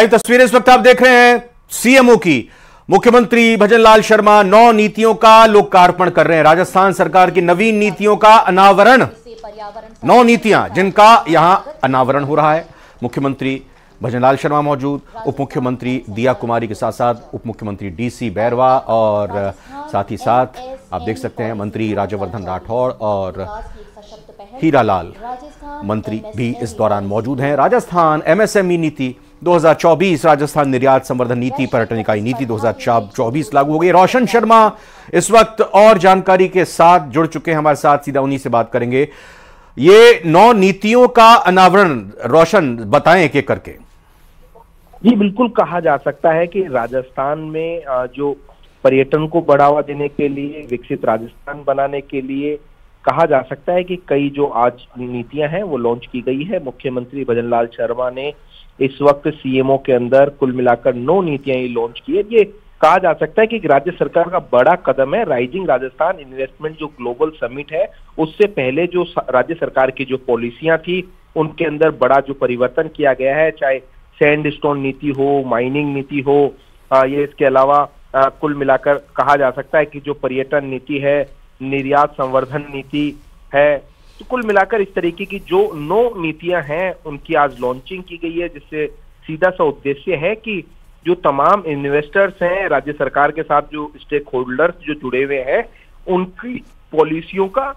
Live तस्वीरें इस वक्त आप देख रहे हैं सीएमओ की। मुख्यमंत्री भजनलाल शर्मा 9 नीतियों का लोकार्पण कर रहे हैं। राजस्थान सरकार की नवीन नीतियों का अनावरण, 9 नीतियां जिनका यहां अनावरण हो रहा है। मुख्यमंत्री भजनलाल शर्मा मौजूद, उप मुख्यमंत्री दिया कुमारी के साथ साथ उप मुख्यमंत्री डीसी बैरवा और साथ ही साथ आप देख सकते हैं मंत्री राज्यवर्धन राठौड़ और हीरालाल मंत्री भी इस दौरान मौजूद हैं। राजस्थान एमएसएमई नीति 2024, राजस्थान निर्यात संवर्धन नीति, पर्यटन इकाई नीति 2024 लागू हो गई। रोशन शर्मा इस वक्त और जानकारी के साथ जुड़ चुके हैं हमारे साथ, सीधा उन्हीं से बात करेंगे। ये 9 नीतियों का अनावरण रोशन बताएं एक एक करके। जी बिल्कुल, कहा जा सकता है कि राजस्थान में जो पर्यटन को बढ़ावा देने के लिए, विकसित राजस्थान बनाने के लिए कहा जा सकता है कि कई जो आज नीतियां हैं वो लॉन्च की गई है। मुख्यमंत्री भजनलाल शर्मा ने इस वक्त सीएमओ के अंदर कुल मिलाकर 9 नीतियां लॉन्च की है। ये कहा जा सकता है कि राज्य सरकार का बड़ा कदम है। राइजिंग राजस्थान इन्वेस्टमेंट जो ग्लोबल समिट है, उससे पहले जो राज्य सरकार की जो पॉलिसियां थी उनके अंदर बड़ा जो परिवर्तन किया गया है, चाहे सैंडस्टोन नीति हो, माइनिंग नीति हो, ये इसके अलावा कुल मिलाकर कहा जा सकता है कि जो पर्यटन नीति है, निर्यात संवर्धन नीति है, तो कुल मिलाकर इस तरीके की जो 9 नीतियां हैं उनकी आज लॉन्चिंग की गई है, जिससे सीधा सा उद्देश्य है कि जो तमाम इन्वेस्टर्स हैं, राज्य सरकार के साथ जो स्टेक होल्डर्स जो जुड़े हुए हैं, उनकी पॉलिसियों का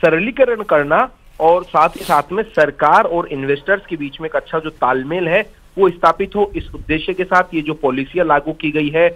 सरलीकरण करना और साथ ही साथ में सरकार और इन्वेस्टर्स के बीच में एक अच्छा जो तालमेल है वो स्थापित हो। इस उद्देश्य के साथ ये जो पॉलिसियां लागू की गई है,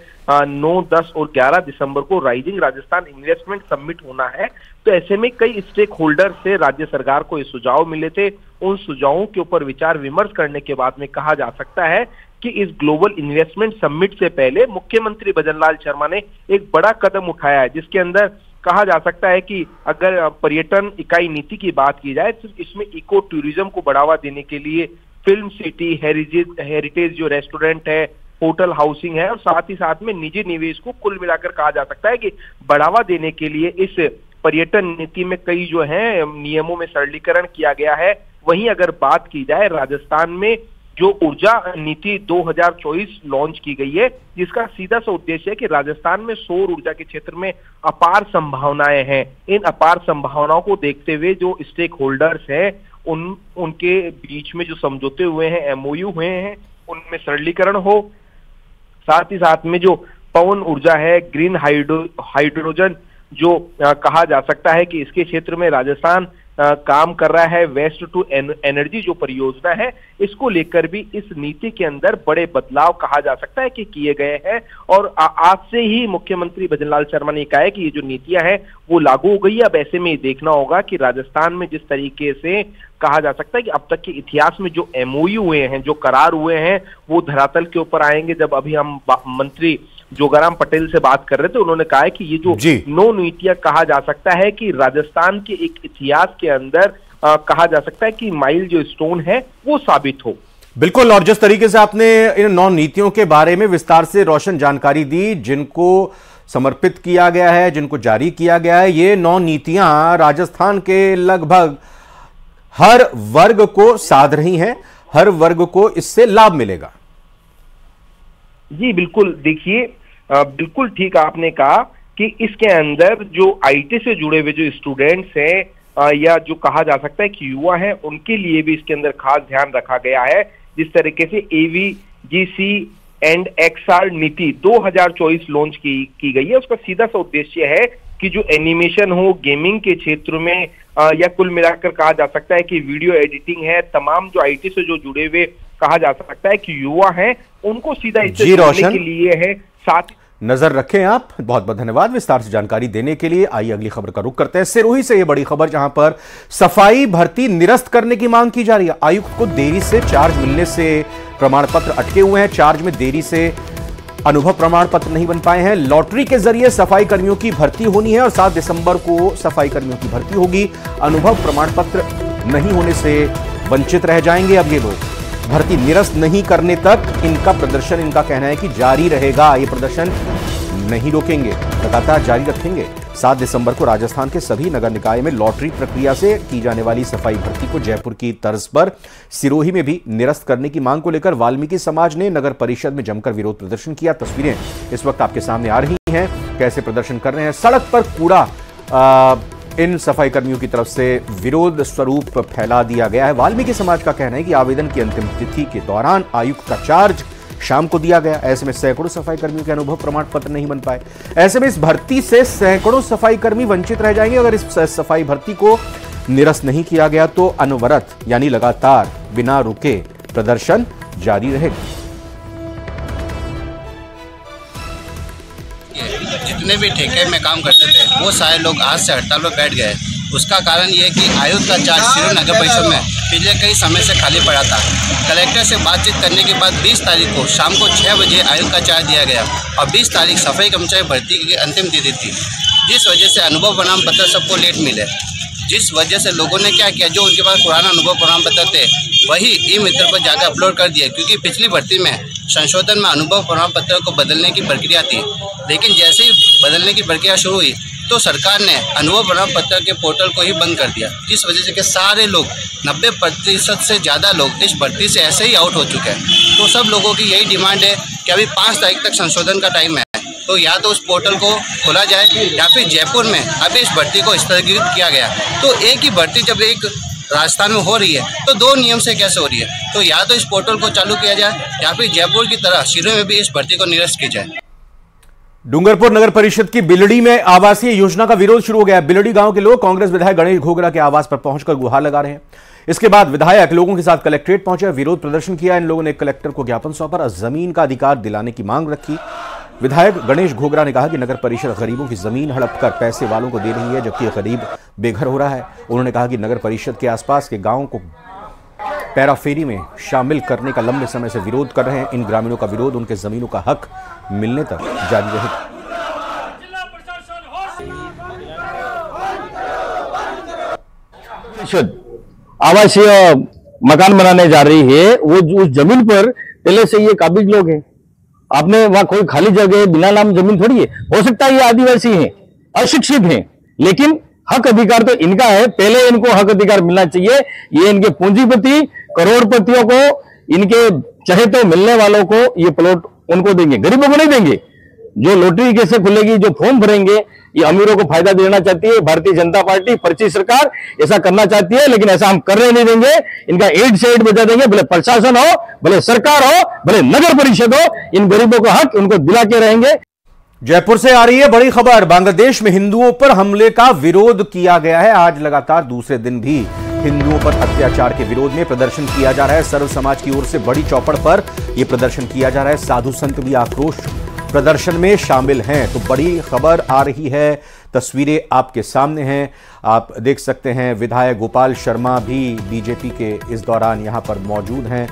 9, 10 और 11 दिसंबर को राइजिंग राजस्थान इन्वेस्टमेंट समिट होना है। तो ऐसे में कई स्टेक होल्डर से राज्य सरकार को ये सुझाव मिले थे। उन सुझावों के ऊपर विचार विमर्श करने के बाद में कहा जा सकता है कि इस ग्लोबल इन्वेस्टमेंट समिट से पहले मुख्यमंत्री भजनलाल शर्मा ने एक बड़ा कदम उठाया है, जिसके अंदर कहा जा सकता है कि अगर पर्यटन इकाई नीति की बात की जाए तो इसमें इको टूरिज्म को बढ़ावा देने के लिए फिल्म सिटी, हेरिटेज जो रेस्टोरेंट है, होटल हाउसिंग है और साथ ही साथ में निजी निवेश को कुल मिलाकर कहा जा सकता है कि बढ़ावा देने के लिए इस पर्यटन नीति में कई जो है नियमों में सरलीकरण किया गया है। वहीं अगर बात की जाए राजस्थान में जो ऊर्जा नीति 2024 लॉन्च की गई है, जिसका सीधा सा उद्देश्य है कि राजस्थान में सौर ऊर्जा के क्षेत्र में अपार संभावनाएं हैं। इन अपार संभावनाओं को देखते हुए जो स्टेक होल्डर्स हैं उनके बीच में जो समझौते हुए हैं, एमओयू हुए हैं, उनमें सरलीकरण हो। साथ ही साथ में जो पवन ऊर्जा है, ग्रीन हाइड्रोजन जो कहा जा सकता है कि इसके क्षेत्र में राजस्थान काम कर रहा है। वेस्ट टू एनर्जी जो परियोजना है, इसको लेकर भी इस नीति के अंदर बड़े बदलाव कहा जा सकता है कि किए गए हैं। और आज से ही मुख्यमंत्री भजनलाल शर्मा ने कहा है कि ये जो नीतियां हैं वो लागू हो गई है। अब ऐसे में ये देखना होगा कि राजस्थान में जिस तरीके से कहा जा सकता है कि अब तक के इतिहास में जो एमओयू हुए हैं, जो करार हुए हैं, वो धरातल के ऊपर आएंगे। जब अभी हम मंत्री जोगाराम पटेल से बात कर रहे थे, उन्होंने कहा है कि ये जो 9 नीतियां कहा जा सकता है कि राजस्थान के एक इतिहास के अंदर कहा जा सकता है कि माइल जो स्टोन है वो साबित हो। बिल्कुल, और जिस तरीके से आपने इन 9 नीतियों के बारे में विस्तार से रोशन जानकारी दी, जिनको समर्पित किया गया है, जिनको जारी किया गया है, ये 9 नीतियां राजस्थान के लगभग हर वर्ग को साध रही हैं, हर वर्ग को इससे लाभ मिलेगा। जी बिल्कुल, देखिए बिल्कुल ठीक आपने कहा कि इसके अंदर जो आईटी से जुड़े हुए जो स्टूडेंट्स हैं या जो कहा जा सकता है कि युवा हैं, उनके लिए भी इसके अंदर खास ध्यान रखा गया है। जिस तरीके से AVGC एंड XR नीति 2024 लॉन्च की गई है, उसका सीधा सा उद्देश्य है कि जो एनिमेशन हो, गेमिंग के क्षेत्र में या कुल मिलाकर कहा जा सकता है कि वीडियो एडिटिंग है, तमाम जो आईटी से जो जुड़े हुए कहा जा सकता है कि युवा हैं, उनको सीधा इससे जोड़ने के लिए है। साथ नजर रखें आप। बहुत बहुत धन्यवाद विस्तार से जानकारी देने के लिए। आइए अगली खबर का रुख करते हैं। सिरोही से यह बड़ी खबर, जहां पर सफाई भर्ती निरस्त करने की मांग की जा रही है। आयुक्त को देरी से चार्ज मिलने से प्रमाण पत्र अटके हुए हैं। चार्ज में देरी से अनुभव प्रमाण पत्र नहीं बन पाए हैं। लॉटरी के जरिए सफाई कर्मियों की भर्ती होनी है और 7 दिसंबर को सफाई कर्मियों की भर्ती होगी। अनुभव प्रमाण पत्र नहीं होने से वंचित रह जाएंगे अब ये लोग। भर्ती निरस्त नहीं करने तक इनका प्रदर्शन, इनका कहना है कि जारी रहेगा। ये प्रदर्शन नहीं रोकेंगे, लगातार जारी रखेंगे। 7 दिसंबर को राजस्थान के सभी नगर निकाय में लॉटरी प्रक्रिया से की जाने वाली सफाई भर्ती को जयपुर की तर्ज पर सिरोही में भी निरस्त करने की मांग को लेकर वाल्मीकि समाज ने नगर परिषद में जमकर विरोध प्रदर्शन किया। तस्वीरें इस वक्त आपके सामने आ रही हैं, कैसे प्रदर्शन कर रहे हैं। सड़क पर कूड़ा इन सफाई कर्मियों की तरफ से विरोध स्वरूप फैला दिया गया है। वाल्मीकि समाज का कहना है कि आवेदन की अंतिम तिथि के दौरान आयुक्त का चार्ज शाम को दिया गया। ऐसे में सैकड़ों सफाई कर्मियों के अनुभव प्रमाण पत्र नहीं बन पाए। ऐसे में इस भर्ती से सैकड़ों सफाई कर्मी वंचित रह जाएंगे। अगर इस सफाई भर्ती को निरस्त नहीं किया गया तो अनवरत यानी लगातार बिना रुके प्रदर्शन जारी रहेगा। जितने भी ठेके में काम करते थे वो सारे लोग आज से हड़ताल पर बैठ गए। उसका कारण ये कि आयुक्त का चार्ज सिरोही नगर परिषद में पिछले कई समय से खाली पड़ा था। कलेक्टर से बातचीत करने के बाद 20 तारीख को शाम को 6 बजे आयुक्त का चार्ज दिया गया और 20 तारीख सफाई कर्मचारी भर्ती की अंतिम तिथि थी, जिस वजह से अनुभव प्रमाण पत्र सबको लेट मिले। जिस वजह से लोगों ने क्या किया, जो उनके पास पुराना अनुभव प्रमाण पत्र थे वही ई-मित्र पर जाकर अपलोड कर दिए, क्योंकि पिछली भर्ती में संशोधन में अनुभव प्रमाण पत्र को बदलने की प्रक्रिया थी। लेकिन जैसे ही बदलने की प्रक्रिया शुरू हुई तो सरकार ने अनुभव प्रमाण पत्र के पोर्टल को ही बंद कर दिया, जिस वजह से कि सारे लोग 90% से ज़्यादा लोग इस भर्ती से ऐसे ही आउट हो चुके हैं। तो सब लोगों की यही डिमांड है कि अभी 5 तारीख तक संशोधन का टाइम है, तो या तो उस पोर्टल को खोला जाए या फिर जयपुर में अभी इस भर्ती को स्थगित किया गया। तो एक ही भर्ती जब एक राजस्थान में हो रही है तो 2 नियम से कैसे हो रही है? तो या तो इस पोर्टल को चालू किया जाए या फिर जयपुर की तरह सिरोही में भी इस भर्ती को निरस्त की जाए। डूंगरपुर नगर परिषद की बिलड़ी में आवासीय योजना का विरोध शुरू हो गया। बिलड़ी गांव के लोग कांग्रेस विधायक गणेश घोगरा के आवास पर पहुंचकर गुहार लगा रहे हैं। इसके बाद विधायक लोगों के साथ कलेक्ट्रेट पहुंचे, विरोध प्रदर्शन किया। इन लोगों ने कलेक्टर को ज्ञापन सौंपा और जमीन का अधिकार दिलाने की मांग रखी। विधायक गणेश घोगरा ने कहा कि नगर परिषद गरीबों की जमीन हड़प कर पैसे वालों को दे रही है, जबकि गरीब बेघर हो रहा है। उन्होंने कहा कि नगर परिषद के आसपास के गांवों को पैराफेरी में शामिल करने का लंबे समय से विरोध कर रहे हैं। इन ग्रामीणों का विरोध उनके जमीनों का हक मिलने तक जारी रहेगा। आवासीय मकान बनाने जा रही है, वो उस जमीन पर पहले से ये काबिज लोग हैं। आपने वहां कोई खाली जगह बिना नाम जमीन थोड़ी है। हो सकता है ये आदिवासी हैं, अशिक्षित हैं, लेकिन हक अधिकार तो इनका है। पहले इनको हक अधिकार मिलना चाहिए। ये इनके पूंजीपति करोड़पतियों को, इनके चाहे तो मिलने वालों को ये प्लॉट उनको देंगे, गरीबों को नहीं देंगे। जो लॉटरी कैसे खुलेगी, जो फॉर्म भरेंगे, ये अमीरों को फायदा देना चाहती है भारतीय जनता पार्टी, पर्ची सरकार ऐसा करना चाहती है, लेकिन ऐसा हम करने नहीं देंगे। इनका एड से एड बजा देंगे, भले प्रशासन हो, भले सरकार हो, भले नगर परिषद हो, इन गरीबों को हक उनको दिला के रहेंगे। जयपुर से आ रही है बड़ी खबर। बांग्लादेश में हिंदुओं पर हमले का विरोध किया गया है। आज लगातार दूसरे दिन भी हिंदुओं पर अत्याचार के विरोध में प्रदर्शन किया जा रहा है। सर्व समाज की ओर से बड़ी चौपड़ पर यह प्रदर्शन किया जा रहा है। साधु संत भी आक्रोश प्रदर्शन में शामिल हैं। तो बड़ी खबर आ रही है, तस्वीरें आपके सामने हैं, आप देख सकते हैं। विधायक गोपाल शर्मा भी बीजेपी के इस दौरान यहां पर मौजूद हैं।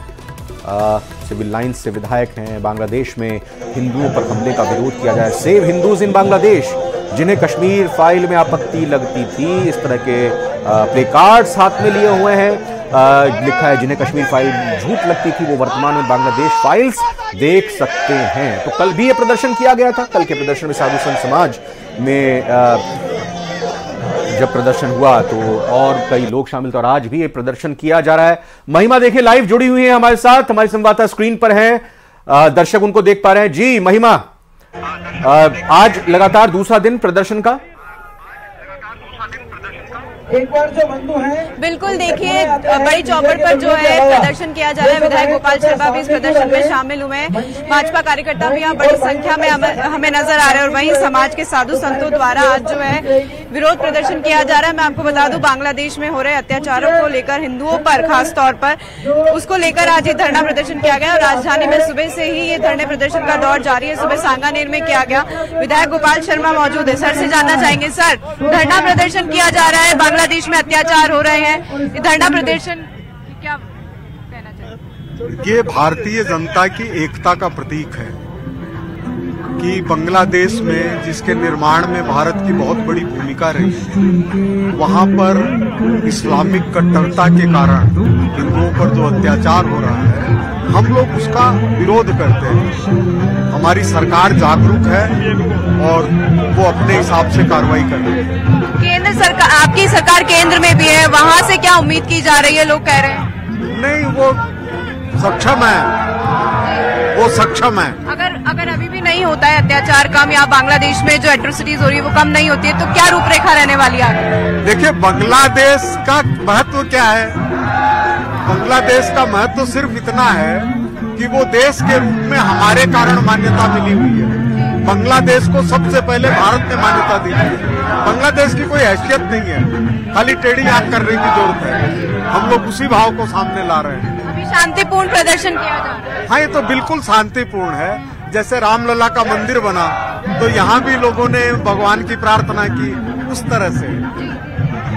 सिविल लाइन्स से विधायक हैं। बांग्लादेश में हिंदुओं पर हमले का विरोध किया जाए। सेव हिंदूज इन बांग्लादेश, जिन्हें कश्मीर फाइल में आपत्ति लगती थी, इस तरह के प्ले कार्ड्स हाथ में लिए हुए हैं। लिखा है जिन्हें कश्मीर फाइल झूठ लगती थी वो वर्तमान में बांग्लादेश फाइल्स देख सकते हैं। तो कल भी ये प्रदर्शन किया गया था। कल के प्रदर्शन में साधु संत समाज में जब प्रदर्शन हुआ तो और कई लोग शामिल थे और आज भी ये प्रदर्शन किया जा रहा है। महिमा देखें लाइव जुड़ी हुई है हमारे साथ, हमारे संवाददाता स्क्रीन पर हैं, दर्शक उनको देख पा रहे हैं। जी महिमा, आज लगातार दूसरा दिन प्रदर्शन का एक बार जो बंधु हैं, बिल्कुल देखिए बड़ी चौपड़ पर जो है प्रदर्शन किया जा रहा है। विधायक गोपाल शर्मा भी इस प्रदर्शन में शामिल हुए हैं। भाजपा कार्यकर्ता भी यहाँ बड़ी संख्या में हमें नजर आ रहे हैं और वहीं समाज के साधु संतों द्वारा आज जो है विरोध प्रदर्शन किया जा रहा है। मैं आपको बता दूं, बांग्लादेश में हो रहे अत्याचारों को लेकर हिंदुओं पर खास तौर पर उसको लेकर आज ये धरना प्रदर्शन किया गया और राजधानी में सुबह से ही ये धरने प्रदर्शन का दौर जारी है। सुबह सांगानेर में किया गया। विधायक गोपाल शर्मा मौजूद है, सर से जानना चाहेंगे। सर, धरना प्रदर्शन किया जा रहा है, बांग्लादेश में अत्याचार हो रहे हैं, धरना प्रदर्शन क्या कहना चाहिए? ये भारतीय जनता की एकता का प्रतीक है कि बांग्लादेश में जिसके निर्माण में भारत की बहुत बड़ी भूमिका रही, वहां पर इस्लामिक कट्टरता के कारण हिंदुओं पर जो अत्याचार हो रहा है हम लोग उसका विरोध करते हैं। हमारी सरकार जागरूक है और वो अपने हिसाब से कार्रवाई कर रही है। केंद्र सरकार, आपकी सरकार केंद्र में भी है, वहां से क्या उम्मीद की जा रही है? लोग कह रहे हैं नहीं, वो सक्षम है, वो सक्षम है। अगर अभी भी नहीं होता है अत्याचार कम, या बांग्लादेश में जो एट्रोसिटीज हो रही है वो कम नहीं होती है, तो क्या रूपरेखा रहने वाली है? देखिए, बांग्लादेश का महत्व क्या है? बांग्लादेश का महत्व सिर्फ इतना है कि वो देश के रूप में हमारे कारण मान्यता मिली हुई है। बांग्लादेश को सबसे पहले भारत ने मान्यता दी है। बांग्लादेश की कोई हैसियत नहीं है, खाली टेढ़ी आंख करने की जरूरत है। हम लोग उसी भाव को सामने ला रहे हैं। अभी शांतिपूर्ण प्रदर्शन किया जा रहा है। हाँ, ये तो बिल्कुल शांतिपूर्ण है। जैसे रामलला का मंदिर बना तो यहाँ भी लोगों ने भगवान की प्रार्थना की, उस तरह से।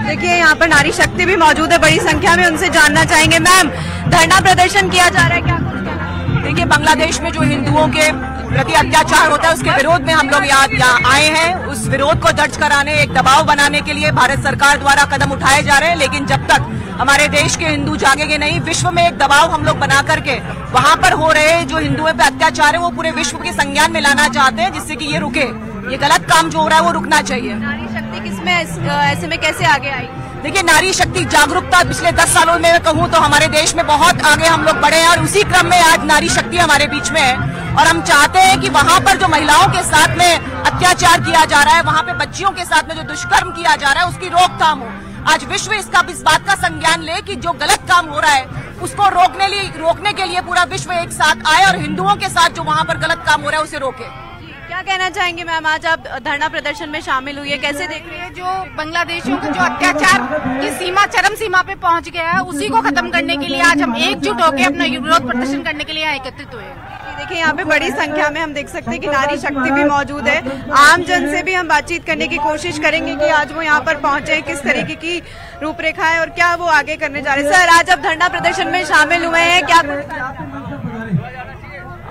देखिए, यहाँ पर नारी शक्ति भी मौजूद है बड़ी संख्या में, उनसे जानना चाहेंगे। मैम, धरना प्रदर्शन किया जा रहा है, क्या कुछ कहना है? देखिए, बांग्लादेश में जो हिंदुओं के प्रति अत्याचार होता है उसके विरोध में हम लोग यहाँ आए हैं। उस विरोध को दर्ज कराने, एक दबाव बनाने के लिए भारत सरकार द्वारा कदम उठाए जा रहे हैं। लेकिन जब तक हमारे देश के हिंदू जागेंगे नहीं, विश्व में एक दबाव हम लोग बना करके वहाँ पर हो रहे जो हिंदुओं पे अत्याचार है वो पूरे विश्व के संज्ञान में लाना चाहते हैं, जिससे कि ये रुके। ये गलत काम जो हो रहा है वो रुकना चाहिए। नारी शक्ति किसमें ऐसे में कैसे आगे आई? देखिए, नारी शक्ति जागरूकता पिछले 10 सालों में कहूँ तो हमारे देश में बहुत आगे हम लोग बढ़े हैं, और उसी क्रम में आज नारी शक्ति हमारे बीच में है। और हम चाहते हैं कि वहाँ पर जो महिलाओं के साथ में अत्याचार किया जा रहा है, वहाँ पे बच्चियों के साथ में जो दुष्कर्म किया जा रहा है, उसकी रोकथाम हो। आज विश्व इस बात का संज्ञान ले कि जो गलत काम हो रहा है उसको रोकने के लिए पूरा विश्व एक साथ आए और हिंदुओं के साथ जो वहाँ पर गलत काम हो रहा है उसे रोके। क्या कहना चाहेंगे मैम, आज आप धरना प्रदर्शन में शामिल हुई है, कैसे देख रही है? जो बांग्लादेशियों का जो अत्याचार की सीमा, चरम सीमा पे पहुंच गया है, उसी को खत्म करने के लिए आज हम एकजुट होकर अपना विरोध प्रदर्शन करने के लिए यहाँ एकत्रित हुए हैं। देखिए, यहाँ पे बड़ी संख्या में हम देख सकते हैं कि नारी शक्ति भी मौजूद है। आम जन से भी हम बातचीत करने की कोशिश करेंगे कि आज वो यहाँ पर पहुंचे, किस तरीके की रूपरेखा है और क्या वो आगे करने जा रहे हैं। सर, आज आप धरना प्रदर्शन में शामिल हुए हैं, क्या?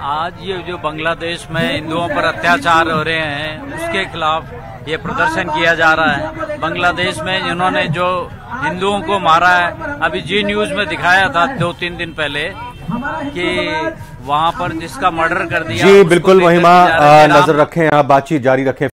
आज ये जो बांग्लादेश में हिंदुओं पर अत्याचार हो रहे हैं उसके खिलाफ ये प्रदर्शन किया जा रहा है। बांग्लादेश में जिन्होंने जो हिंदुओं को मारा है, अभी जी न्यूज में दिखाया था 2-3 दिन पहले कि वहां पर जिसका मर्डर कर दिया। जी बिल्कुल महिमा, नजर रखें, आप बातचीत जारी रखें।